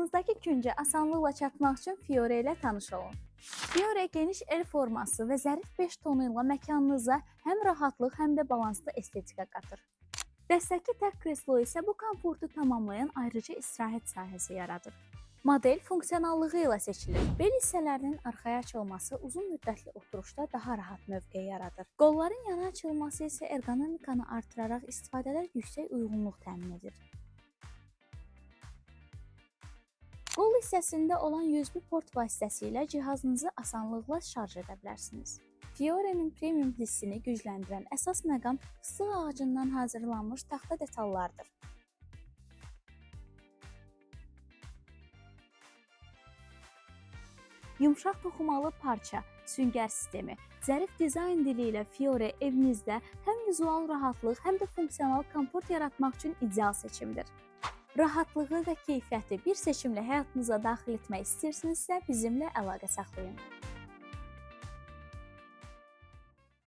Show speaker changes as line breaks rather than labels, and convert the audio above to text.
Yanınızdakı küncə asanlıqla çatmaq üçün Fiore ilə tanış olun. Fiore geniş el forması və zərif 5 tonu ilə məkanınıza həm rahatlıq, həm də balanslı estetika qatır. Dəstəkli tək kreslo isə bu komfortu tamamlayan ayrıca istirahət sahəsi yaradır. Model funksionallığı ilə seçilir. Bel hissələrinin arxaya açılması uzun müddətli oturuşda daha rahat mövqe yaradır. Qolların yana açılması isə ergonomikanı artıraraq istifadələr yüksək uyğunluq təmin edir. Qol hissəsində olan USB port vasitəsilə cihazınızı asanlıqla şarj edə bilərsiniz. Fiore'nin premium hissini gücləndirən əsas məqam fıstıq ağacından hazırlanmış taxta detallardır. Yumşaq toxumalı parça, süngər sistemi, zərif dizayn dili ilə Fiore evinizdə həm vizual rahatlıq, həm də funksional komfort yaratmaq üçün ideal seçimdir. Rahatlığı və keyfiyyəti bir seçimlə həyatınıza daxil etmək istəyirsinizsə, bizimlə əlaqə saxlayın.